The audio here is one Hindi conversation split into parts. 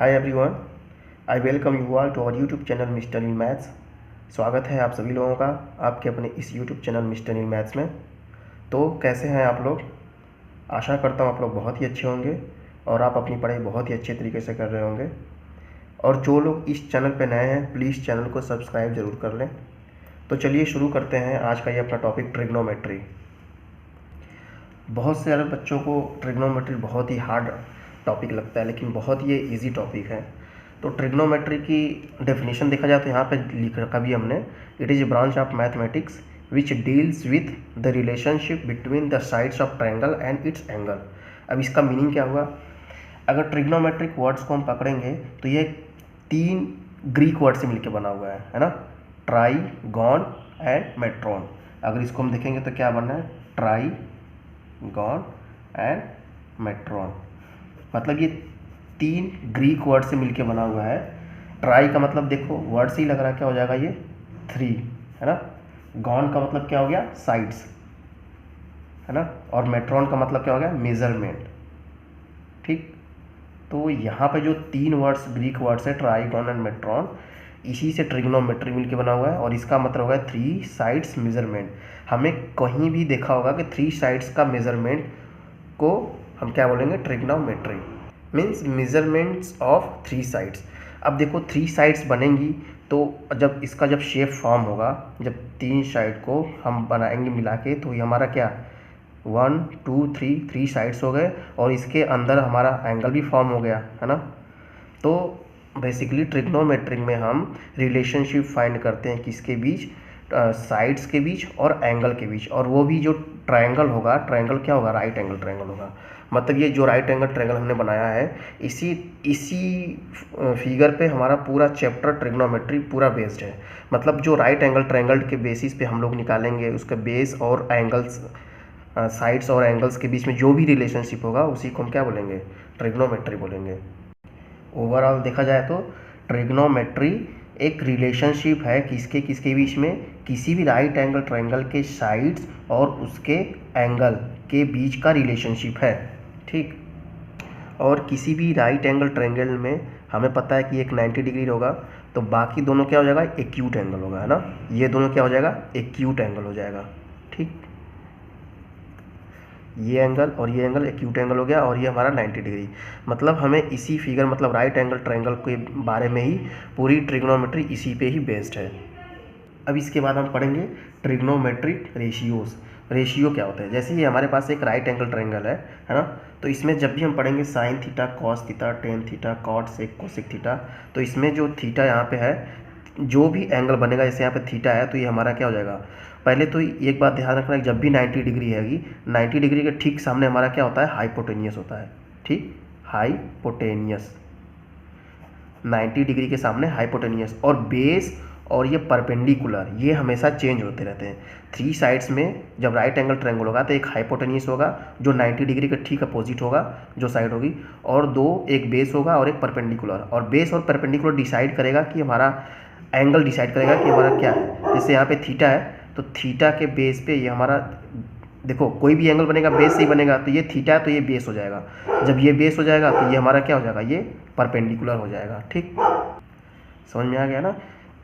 Hi everyone, I welcome you all to our YouTube channel mister in maths. स्वागत है आप सभी लोगों का आपके अपने इस YouTube channel mister in maths में। तो कैसे हैं आप लोग? आशा करता हूँ आप लोग बहुत ही अच्छे होंगे और आप अपनी पढ़ाई बहुत ही अच्छे तरीके से कर रहे होंगे। और जो लोग इस चैनल पर नए हैं प्लीज़ चैनल को सब्सक्राइब ज़रूर कर लें। तो चलिए शुरू करते हैं आज का ये अपना टॉपिक ट्रिग्नोमेट्री। बहुत से सारे बच्चों को ट्रिग्नोमेट्री बहुत ही हार्ड टॉपिक लगता है, लेकिन बहुत ही इजी टॉपिक है। तो ट्रिग्नोमेट्री की डेफिनेशन देखा जाए तो यहाँ पे लिख रखा भी हमने, it is a branch of mathematics which deals with the relationship between the sides of triangle and it's angle. अब इसका मीनिंग क्या हुआ? अगर ट्रिग्नोमेट्रिक वर्ड्स को हम पकड़ेंगे तो ये 3 ग्रीक वर्ड से मिलकर बना हुआ है ना, ट्राईगॉन एंड मेट्रॉन। अगर इसको हम देखेंगे तो क्या बनना है, ट्राईगॉन एंड मेट्रॉन। मतलब ये 3 ग्रीक वर्ड से मिलके बना हुआ है। ट्राई का मतलब देखो वर्ड से ही लग रहा है क्या हो जाएगा, ये 3 है ना। गॉन का मतलब क्या हो गया, साइड्स है ना। और मेट्रॉन का मतलब क्या हो गया, मेजरमेंट। ठीक, तो यहाँ पे जो 3 वर्ड्स ग्रीक वर्ड्स है ट्राईगॉन एंड मेट्रॉन, इसी से ट्रिग्नोमेट्री मिलके बना हुआ है। और इसका मतलब होगा 3 साइड्स मेजरमेंट। हमें कहीं भी देखा होगा कि 3 साइड्स का मेजरमेंट को हम क्या बोलेंगे, trigonometry means measurements of 3 sides. अब देखो 3 साइड्स बनेंगी तो जब इसका जब शेप फॉर्म होगा, जब 3 साइड को हम बनाएंगे मिला के, तो ये हमारा क्या 1 2 3 साइड्स हो गए और इसके अंदर हमारा एंगल भी फॉर्म हो गया है ना। तो बेसिकली ट्रिग्नोमेट्री में हम रिलेशनशिप फाइंड करते हैं किसके बीच, साइड्स के बीच और एंगल के बीच। और वो भी जो ट्रायंगल होगा, ट्रायंगल क्या होगा, राइट एंगल ट्रायंगल होगा। मतलब ये जो राइट एंगल ट्रायंगल हमने बनाया है, इसी फिगर पे हमारा पूरा चैप्टर ट्रिग्नोमेट्री पूरा बेस्ड है। मतलब जो राइट एंगल ट्रायंगल के बेसिस पे हम लोग निकालेंगे उसका बेस और एंगल्स, साइड्स और एंगल्स के बीच में जो भी रिलेशनशिप होगा उसी को हम क्या बोलेंगे, ट्रिग्नोमेट्री बोलेंगे। ओवरऑल देखा जाए तो ट्रिग्नोमेट्री एक रिलेशनशिप है किसके किसके बीच में, किसी भी राइट एंगल ट्रायंगल के साइड्स और उसके एंगल के बीच का रिलेशनशिप है। ठीक, और किसी भी राइट एंगल ट्रायंगल में हमें पता है कि एक 90 डिग्री होगा, तो बाकी दोनों क्या हो जाएगा, एक्यूट एंगल होगा है ना। ये दोनों क्या हो जाएगा, एक्यूट एंगल हो जाएगा। ठीक, ये एंगल और ये एंगल एक्यूट एंगल हो गया और ये हमारा 90 डिग्री। मतलब हमें इसी फिगर मतलब राइट एंगल ट्रायंगल के बारे में ही पूरी ट्रिग्नोमेट्री इसी पे ही बेस्ड है। अब इसके बाद हम पढ़ेंगे ट्रिग्नोमेट्रिक रेशियोज। रेशियो क्या होता है, जैसे ये हमारे पास एक राइट एंगल ट्रायंगल है ना। तो इसमें जब भी हम पढ़ेंगे sine theta, cos theta, tan theta, cot sec, cosec theta, तो इसमें जो थीटा यहाँ पे है, जो भी एंगल बनेगा, जैसे यहाँ पे थीटा है तो ये हमारा क्या हो जाएगा। पहले तो एक बात ध्यान रखना है, जब भी 90 डिग्री हैगी, 90 डिग्री के ठीक सामने हमारा क्या होता है, हाइपोटेनियस होता है। ठीक, हाइपोटेनियस 90 डिग्री के सामने हाइपोटेनियस। और बेस और ये परपेंडिकुलर ये हमेशा चेंज होते रहते हैं। 3 साइड्स में जब राइट एंगल ट्रायंगल होगा तो एक हाइपोटेनियस होगा जो 90 डिग्री के ठीक अपोजिट होगा जो साइड होगी, और 2 एक बेस होगा और एक परपेंडिकुलर। और बेस और परपेंडिकुलर डिसाइड करेगा कि हमारा एंगल डिसाइड करेगा कि हमारा क्या है। जैसे यहाँ पे थीटा है तो थीटा के बेस पे ये हमारा, देखो कोई भी एंगल बनेगा बेस से ही बनेगा, तो ये थीटा है तो ये बेस हो जाएगा। जब ये बेस हो जाएगा तो ये हमारा क्या हो जाएगा, ये परपेंडिकुलर हो जाएगा। ठीक, समझ में आ गया ना।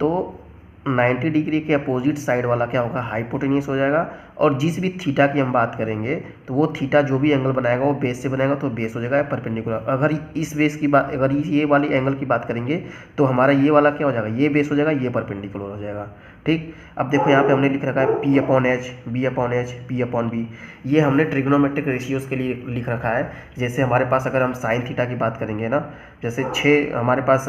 तो 90 डिग्री के अपोजिट साइड वाला क्या होगा, हाइपोटेनियस हो जाएगा। और जिस भी थीटा की हम बात करेंगे तो वो थीटा जो भी एंगल बनाएगा वो बेस से बनाएगा, तो बेस हो जाएगा परपेंडिकुलर। अगर इस बेस की बात, अगर ये वाली एंगल की बात करेंगे तो हमारा ये वाला क्या हो जाएगा, ये बेस हो जाएगा, ये परपेंडिकुलर हो जाएगा। ठीक, अब देखो यहाँ पे हमने लिख रखा है P/H, B/H, P/B। ये हमने ट्रिग्नोमेट्रिक रेशियोज के लिए लिख रखा है। जैसे हमारे पास अगर हम साइन थीटा की बात करेंगे ना, जैसे 6 हमारे पास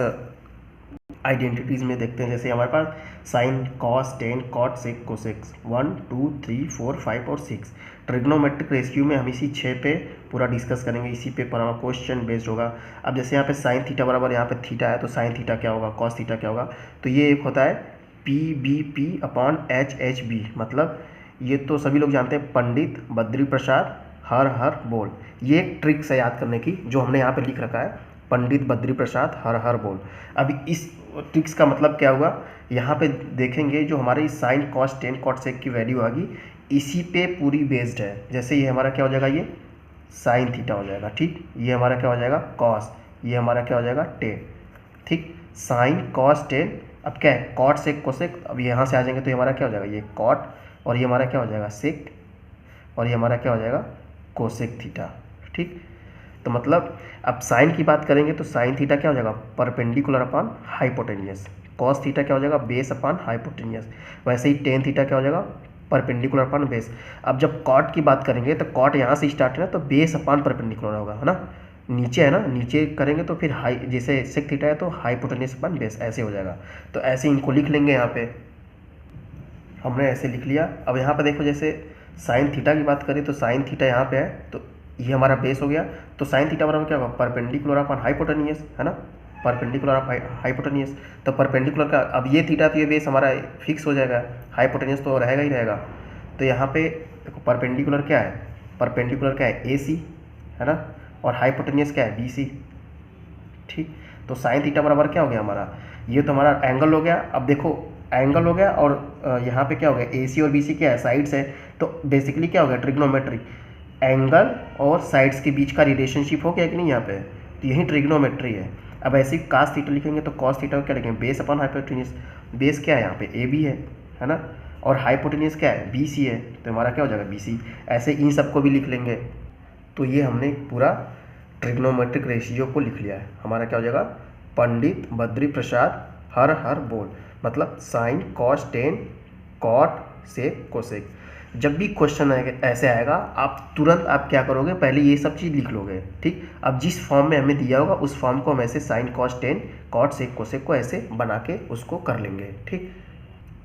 आइडेंटिटीज़ में देखते हैं। जैसे हमारे पास sign, cos, ten, cot, sec, cosec 1 2 3 4 5 और 6। ट्रिग्नोमेट्रिक रेशियो में हम इसी 6 पे पूरा डिस्कस करेंगे, इसी पे पूरा क्वेश्चन बेस्ड होगा। अब जैसे यहाँ पे साइन थीटा बराबर यहाँ पे थीटा है, तो साइन थीटा क्या होगा, कॉस थीटा क्या होगा, तो ये एक होता है PBP/HHB। मतलब ये तो सभी लोग जानते हैं, पंडित बद्री प्रसाद हर हर बोल। ये एक ट्रिक्स है याद करने की जो हमने यहाँ पे लिख रखा है, पंडित बद्री प्रसाद हर हर बोल। अब इस ट्रिक्स का मतलब क्या हुआ, यहाँ पे देखेंगे जो हमारी साइन, कॉस, टेन, कॉट, सेक की वैल्यू आएगी इसी पे पूरी बेस्ड है। जैसे ये हमारा क्या हो जाएगा, ये साइन थीटा हो जाएगा। ठीक, ये हमारा क्या हो जाएगा, कॉस, ये हमारा क्या हो जाएगा 10, ठीक। साइन कॉस 10, अब क्या है कॉट सेक कोसेक, अब यहाँ से आ जाएंगे तो ये हमारा क्या हो जाएगा ये कॉट, और ये हमारा क्या हो जाएगा सेक, और ये हमारा क्या हो जाएगा कोसेक थीटा, ठीक। तो मतलब अब साइन की बात करेंगे तो साइन थीटा क्या हो जाएगा perpendicular upon hypotenuse, cos theta क्या हो जाएगा बेस अपॉन हाइपोटेनियस, वैसे ही टेन थीटा क्या हो जाएगा परपेंडिकुलर अपॉन बेस। अब जब कॉट की बात करेंगे तो कॉट यहाँ से स्टार्ट है ना, तो बेस अपॉन परपेंडिकुलर होगा, है ना, नीचे है ना, नीचे करेंगे तो फिर हाई, जैसे सेक थीटा है तो हाइपोटेनियस अपॉन बेस ऐसे हो जाएगा। तो ऐसे इनको लिख लेंगे, यहाँ पे हमने ऐसे लिख लिया। अब यहाँ पे देखो जैसे साइन थीटा की बात करें तो साइन थीटा यहाँ पे है, तो ये हमारा बेस हो गया, तो साइन थीटा बराबर क्या होगा परपेंडिकुलर अपॉन हाइपोटेनियस, है ना, परपेंडिकुलर ऑफ हाइपोटेनियस। तो परपेंडिकुलर का अब ये थीटा तो ये बेस हमारा फिक्स हो जाएगा, हाइपोटेनियस तो रहेगा ही रहेगा। तो यहाँ पे देखो परपेंडिकुलर क्या है, परपेंडिकुलर क्या है AC, है ना, और हाइपोटेनियस क्या है BC, ठीक। तो साइन थीटा बराबर क्या हो गया हमारा, ये तो हमारा एंगल हो गया। अब देखो एंगल हो गया, और यहाँ पे क्या हो गया AC और BC क्या है साइड्स है, तो बेसिकली क्या हो गया ट्रिग्नोमेट्री, एंगल और साइड्स के बीच का रिलेशनशिप हो गया कि नहीं यहाँ पे, तो यही ट्रिग्नोमेट्री है। अब ऐसे ही कास थीटा लिखेंगे तो कॉस थीटा को क्या लिखेंगे बेस अपॉन हाइपोटेनियस, बेस क्या है यहाँ पे AB है ना, और हाइपोटेनियस क्या है BC है, तो हमारा क्या हो जाएगा BC। ऐसे इन सबको भी लिख लेंगे। तो ये हमने पूरा ट्रिग्नोमेट्रिक रेशियो को लिख लिया है। हमारा क्या हो जाएगा पंडित बद्री प्रसाद हर हर बोल, मतलब sine cos 10 cot sec cosec. जब भी क्वेश्चन ऐसे आएगा आप तुरंत आप क्या करोगे पहले ये सब चीज़ लिख लोगे, ठीक। अब जिस फॉर्म में हमें दिया होगा उस फॉर्म को हम ऐसे sine cos 10 cot sec cosec को ऐसे बना के उसको कर लेंगे, ठीक।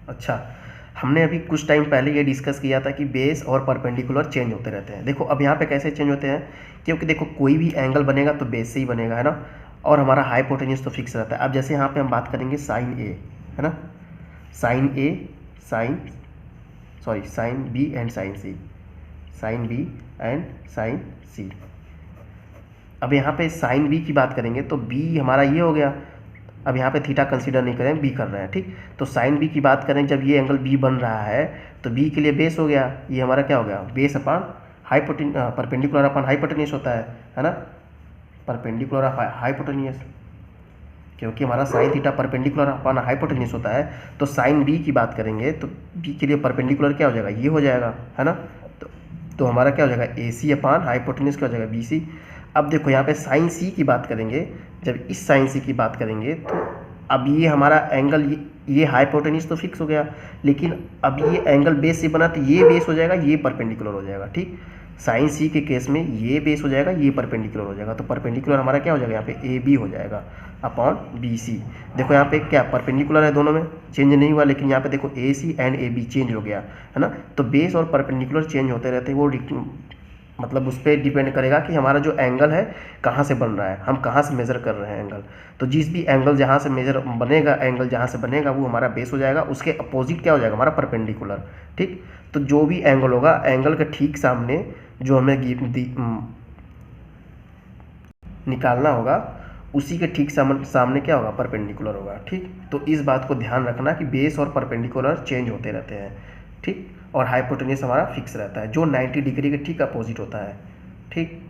अच्छा, हमने अभी कुछ टाइम पहले ये डिस्कस किया था कि बेस और परपेंडिकुलर चेंज होते रहते हैं। देखो अब यहाँ पे कैसे चेंज होते हैं, क्योंकि देखो कोई भी एंगल बनेगा तो बेस से ही बनेगा, है ना, और हमारा हाइपोटेन्यूज तो फिक्स रहता है। अब जैसे यहाँ पे हम बात करेंगे साइन A, है ना, sine A sine B and sine C, sine B and sine C। अब यहाँ पे साइन B की बात करेंगे तो B हमारा ये हो गया, अब यहाँ पे थीटा कंसीडर नहीं करें, B कर रहे हैं, ठीक। तो साइन B की बात करें, जब ये एंगल B बन रहा है तो B के लिए बेस हो गया, ये हमारा क्या हो गया base upon perpendicular upon hypotenuse होता है ना, परपेंडिकुलर हाइपोटेन्यूज, क्योंकि हमारा sine theta perpendicular upon hypotenuse होता है। तो साइन B की बात करेंगे तो B के लिए परपेंडिकुलर क्या हो जाएगा ये हो जाएगा, है ना, तो हमारा क्या हो जाएगा AC अपॉन हाइपोटेन्यूज क्या हो जाएगा BC। अब देखो यहाँ पे साइन C की बात करेंगे, जब इस साइन C की बात करेंगे तो अब ये हमारा एंगल ये हाइपोटेन्यूज तो फिक्स हो गया, लेकिन अब ये एंगल बेस से बना तो ये बेस हो जाएगा, ये परपेंडिकुलर हो जाएगा, ठीक। साइन C के केस में ये बेस हो जाएगा, ये परपेंडिकुलर हो जाएगा, तो परपेंडिकुलर हमारा क्या हो जाएगा यहाँ पे AB हो जाएगा अपॉन BC। देखो यहाँ पे क्या परपेंडिकुलर है, दोनों में चेंज नहीं हुआ, लेकिन यहाँ पे देखो AC एंड AB चेंज हो गया, है ना। तो बेस और परपेंडिकुलर चेंज होते रहते हैं, वो मतलब उस पर डिपेंड करेगा कि हमारा जो एंगल है कहाँ से बन रहा है, हम कहाँ से मेज़र कर रहे हैं एंगल। तो जिस भी एंगल जहाँ से मेजर बनेगा, एंगल जहाँ से बनेगा वो हमारा बेस हो जाएगा, उसके अपोजिट क्या हो जाएगा हमारा परपेंडिकुलर, ठीक। तो जो भी एंगल होगा एंगल के ठीक सामने जो हमें निकालना होगा उसी के ठीक सामने क्या होगा परपेंडिकुलर होगा, ठीक। तो इस बात को ध्यान रखना कि बेस और परपेंडिकुलर चेंज होते रहते हैं, ठीक, और हाइपोटेन्यूज हमारा फिक्स रहता है जो 90 डिग्री के ठीक अपोजिट होता है, ठीक।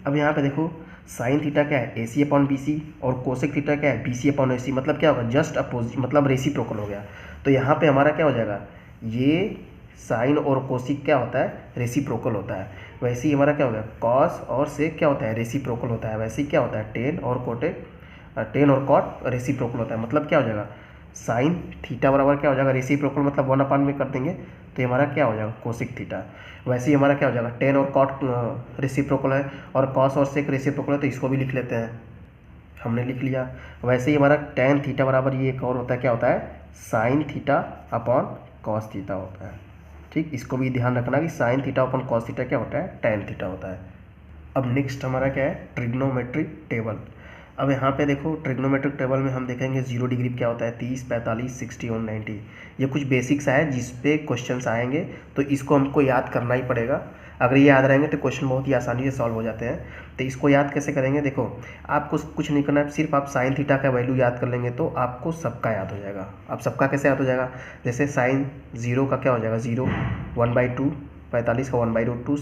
अब यहाँ पे देखो साइन थीटा क्या है AC अपॉन BC, और कोसेक थीटा क्या है BC अपॉन AC, मतलब क्या होगा जस्ट अपोजिट, मतलब रेसिप्रोकल हो गया। तो यहाँ पे हमारा क्या हो जाएगा, ये साइन और कोसिक क्या होता है रेसिप्रोकल होता है, वैसे ही हमारा क्या हो गया कॉस और सेक क्या होता है रेसिप्रोकल होता है, वैसे ही क्या होता है टेन और कॉट रेसिप्रोकल होता है। मतलब क्या हो जाएगा साइन थीटा बराबर क्या हो जाएगा रेसिप्रोकल, मतलब 1 में कर देंगे तो ये हमारा क्या हो जाएगा कोसिक थीटा। वैसे ही हमारा क्या हो जाएगा टेन और कॉट रेसिप्रोकल है और कॉस और सेक रेसिप्रोकल है, तो इसको भी लिख लेते हैं, हमने लिख लिया। वैसे ही हमारा टेन थीटा बराबर ये एक और होता है, क्या होता है sine theta upon cos theta होता है, ठीक। इसको भी ध्यान रखना कि sine theta upon cos theta क्या होता है टेन थीटा होता है। अब नेक्स्ट हमारा क्या है ट्रिग्नोमेट्रिक टेबल। अब यहाँ पे देखो ट्रिग्नोमेट्रिक टेबल में हम देखेंगे 0 डिग्री क्या होता है 30, 45, 60 और 90। ये कुछ बेसिक्स है जिस पे क्वेश्चंस आएंगे, तो इसको हमको याद करना ही पड़ेगा। अगर ये याद रहेंगे तो क्वेश्चन बहुत ही आसानी से सॉल्व हो जाते हैं। तो इसको याद कैसे करेंगे, देखो आपको कुछ नहीं करना है, सिर्फ आप साइन थीटा का वैल्यू याद कर लेंगे तो आपको सबका याद हो जाएगा। अब सबका कैसे याद हो जाएगा, जैसे साइन 0 का क्या हो जाएगा 0, 1/2 45 का 1/√2,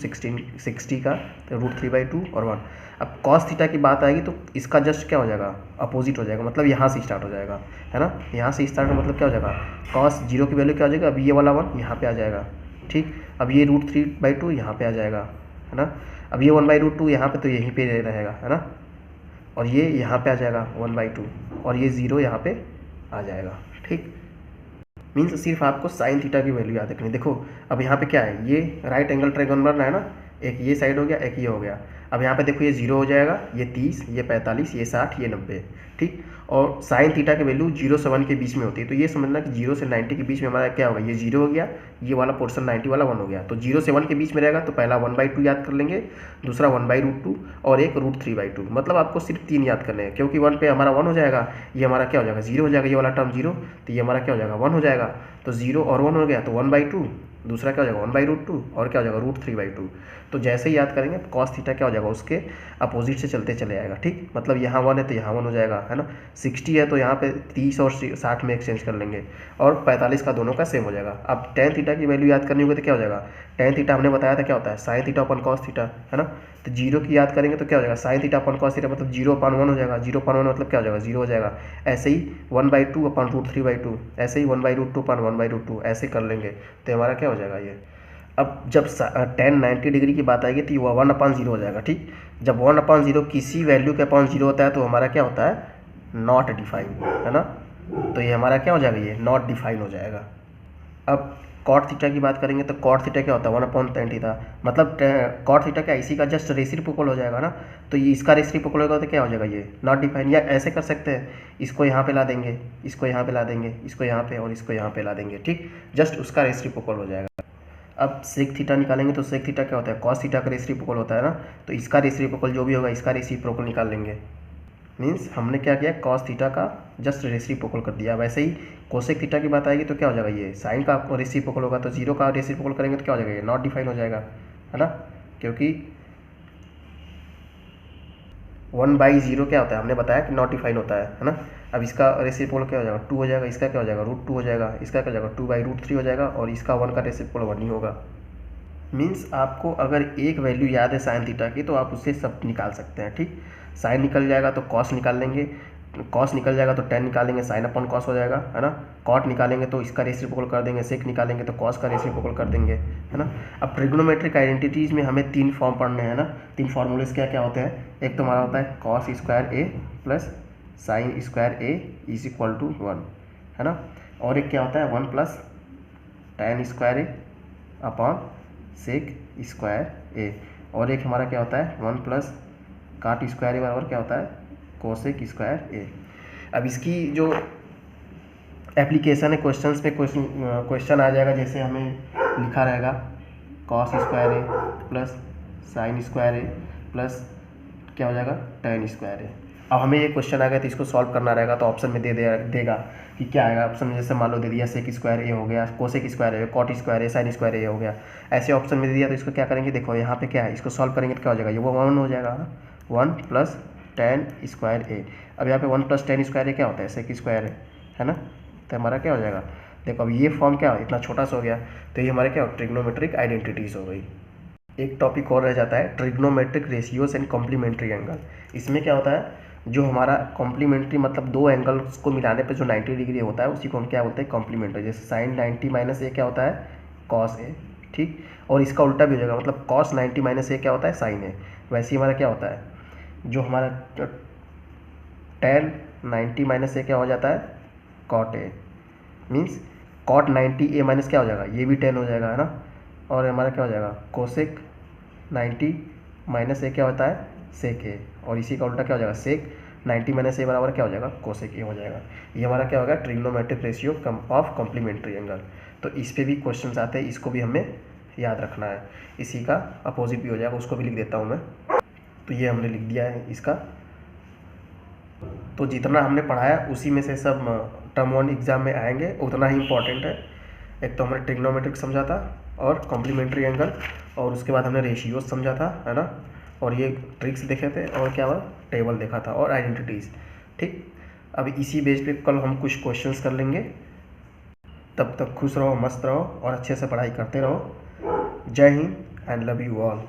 60 का तो √3/2 और 1। अब cos थीटा की बात आएगी तो इसका जस्ट क्या हो जाएगा, अपोजिट हो जाएगा, मतलब यहाँ से स्टार्ट हो जाएगा, है ना। यहाँ से स्टार्ट मतलब क्या हो जाएगा, cos 0 की वैल्यू क्या हो जाएगा, अब ये वाला 1 यहाँ पे आ जाएगा, ठीक। अब ये √3/2 यहाँ पे आ जाएगा, है ना। अब ये 1/√2 यहाँ पे तो यहीं पे रहेगा, है ना। और ये यहाँ पे आ जाएगा 1/2 और ये 0 यहाँ पे आ जाएगा, ठीक। मीन्स सिर्फ आपको साइन थीटा की वैल्यू याद रखनी। देखो अब यहाँ पे क्या है, ये राइट एंगल ट्रायंगल बन रहा है ना, एक ये साइड हो गया, एक ये हो गया। अब यहाँ पे देखो ये 0 हो जाएगा, ये 30, ये 45, ये 60, ये 90, ठीक। और साइन थीटा की वैल्यू 0 से 1 के बीच में होती है, तो ये समझना कि 0 से 90 के बीच में हमारा क्या होगा, ये 0 हो गया, ये वाला पोर्शन 90 वाला 1 हो गया। तो 0 से 1 के बीच में रहेगा तो पहला 1/2 याद कर लेंगे, दूसरा 1/√2 और एक √3/2। मतलब आपको सिर्फ 3 याद करने हैं, क्योंकि 1 पे हमारा 1 हो जाएगा, ये हमारा क्या हो जाएगा 0 हो जाएगा, ये वाला टर्म 0, तो ये हमारा क्या हो जाएगा 1 हो जाएगा। तो 0 और 1 हो गया तो 1/2, दूसरा क्या हो जाएगा 1/√2 और क्या हो जाएगा √3/2। तो जैसे ही याद करेंगे cos थीटा क्या हो जाएगा, उसके अपोजिट से चलते चले आएगा, ठीक। मतलब यहाँ 1 है तो यहाँ 1 हो जाएगा, है ना। 60 है तो यहाँ पे 30 और 60 में एक्सचेंज कर लेंगे और 45 का दोनों का सेम हो जाएगा। अब tan थीटा की वैल्यू याद करनी होगी तो क्या हो जाएगा, tan थीटा हमने बताया था क्या होता है, sin थीटा अपन cos थीटा, है ना। तो 0 की याद करेंगे तो क्या हो जाएगा, sin थीटा अपन cos थीटा मतलब 0/1 हो जाएगा, 0/1 मतलब क्या हो जाएगा 0 हो जाएगा। ऐसे ही 1/2 अपन √3/2, ऐसे ही 1/√2 अपन 1/√2, ऐसे कर लेंगे तो हमारा क्या हो जाएगा ये। अब जब tan 90 डिग्री की बात आएगी तो ये 1/0 हो जाएगा, ठीक। जब 1/0 किसी वैल्यू के अपॉन 0 होता है तो हमारा क्या होता है, नॉट डिफाइन, है ना। तो ये हमारा क्या हो जाएगा, ये नॉट डिफाइन हो जाएगा। अब cot थीटा की बात करेंगे तो cot थीटा क्या होता है 1/tan थीटा, मतलब cot थीटा क्या इसी का जस्ट रेसिप्रोकल हो जाएगा ना। तो ये इसका रेसिप्रोकल होगा तो क्या हो जाएगा ये नॉट डिफाइन। या ऐसे कर सकते हैं, इसको यहाँ पे ला देंगे, इसको यहाँ पे ला देंगे, इसको यहाँ पे और इसको यहाँ पे ला देंगे, ठीक। जस्ट उसका रेसिप्रोकल हो जाएगा। अब सेक थीटा निकालेंगे तो सेक थीटा क्या होता है, cos थीटा का रेसिप्रोकल होता है ना। तो इसका रेसिप्रोकल जो भी होगा इसका रेसिप्रोकल निकाल लेंगे। मीन्स हमने क्या किया, cos थीटा का जस्ट रेसिप्रोकल कर दिया। वैसे ही कोसेक थीटा की बात आएगी तो क्या हो जाएगा, ये साइन का आपको रेसिप्रोकल होगा तो 0 का रेसिप्रोकल करेंगे तो क्या हो जाएगा, ये नॉट डिफाइन हो जाएगा, है ना। क्योंकि 1/0 क्या होता है हमने बताया कि नॉट डिफाइन होता है ना। अब इसका रेसिप्रोकल क्या हो जाएगा 2 हो जाएगा, इसका क्या हो जाएगा √2 हो जाएगा, इसका क्या हो जाएगा 2/√3 हो जाएगा और इसका 1 का रेसिप्रोकल 1 ही होगा। मीन्स आपको अगर एक वैल्यू याद है साइन थीटा की तो आप उससे सब निकाल सकते हैं, ठीक। साइन निकल जाएगा तो कॉस निकाल लेंगे, कॉस निकल जाएगा तो टेन निकालेंगे, साइन अपन कॉस हो जाएगा, है ना। कॉट निकालेंगे तो इसका रेसिप्रोकल कर देंगे, सेक निकालेंगे तो कॉस का रेसिप्रोकल कर देंगे, है ना। अब ट्रिग्नोमेट्रिक आइडेंटिटीज़ में हमें 3 फॉर्म पढ़ने हैं ना। 3 फार्मूलेस क्या क्या होते हैं, एक तो हमारा होता है cos square A plus sine square A is equal to 1, है ना। और एक क्या होता है 1 plus tan square A upon sec square A. और एक हमारा क्या होता है 1 प्लस काट स्क्वायर ए बराबर क्या होता है कोसेक स्क्वायर ए। अब इसकी जो एप्लीकेशन है क्वेश्चंस में क्वेश्चन आ जाएगा, जैसे हमें लिखा रहेगा cos square A plus sine square A plus क्या हो जाएगा tan स्क्वायर ए। अब हमें ये क्वेश्चन आ गया तो इसको सॉल्व करना रहेगा तो ऑप्शन में देगा कि क्या आएगा। ऑप्शन में जैसे मान लो दे दिया सेक स्क्वायर ए हो गया, कोसेक स्क्वायर ए, कॉट स्क्वायर ए, साइन स्क्वायर ए हो गया, ऐसे ऑप्शन में दे दिया। तो इसको क्या करेंगे, देखो यहाँ पे क्या है, इसको सॉल्व करेंगे तो क्या हो जाएगा, ये वो 1 हो जाएगा, 1 प्लस tan स्क्वायर ए। अब यहाँ पे 1 प्लस tan स्क्वायर ए क्या होता है सेक स्क्वायर है ना। तो हमारा क्या हो जाएगा, देखो अब ये फॉर्म क्या इतना छोटा सा हो गया तो ये हमारे क्या ट्रिग्नोमेट्रिक आइडेंटिटीज़ हो गई। एक टॉपिक और रह जाता है trigonometric ratios and complementary angle. इसमें क्या होता है, जो हमारा कॉम्प्लीमेंट्री मतलब दो एंगल्स को मिलाने पे जो 90 डिग्री होता है उसी को हम क्या बोलते हैं कॉम्प्लीमेंट्री। जैसे साइन 90 माइनस ए क्या होता है कॉस ए, ठीक। और इसका उल्टा भी हो जाएगा, मतलब कॉस 90 माइनस ए क्या होता है साइन ए। वैसे ही हमारा क्या होता है, जो हमारा tan 90 माइनस ए क्या हो जाता है cot A. Means cot 90 A minus क्या हो जाएगा, ये भी 10 हो जाएगा, है ना। और हमारा क्या हो जाएगा कोसेक 90 माइनस ए क्या होता है सेक ए। और इसी का उल्टा क्या हो जाएगा सेक 90 माइनस ए बराबर क्या हो जाएगा कोसेक ए हो जाएगा। ये हमारा क्या होगा trigonometric ratio of complementary angle. तो इस पे भी क्वेश्चंस आते हैं, इसको भी हमें याद रखना है। इसी का अपोजिट भी हो जाएगा, उसको भी लिख देता हूँ मैं। तो ये हमने लिख दिया है इसका। तो जितना हमने पढ़ाया उसी में से सब टर्म 1 एग्जाम में आएंगे उतना ही इम्पॉर्टेंट है। एक तो हमने ट्रिग्नोमेट्रिक समझा था और कॉम्प्लीमेंट्री एंगल, और उसके बाद हमने रेशियोज समझा था, है ना। और ये ट्रिक्स देखे थे और क्या हुआ टेबल देखा था और आइडेंटिटीज़, ठीक। अब इसी बेस पे कल हम कुछ क्वेश्चंस कर लेंगे। तब तक खुश रहो, मस्त रहो और अच्छे से पढ़ाई करते रहो। जय Hind and love you all.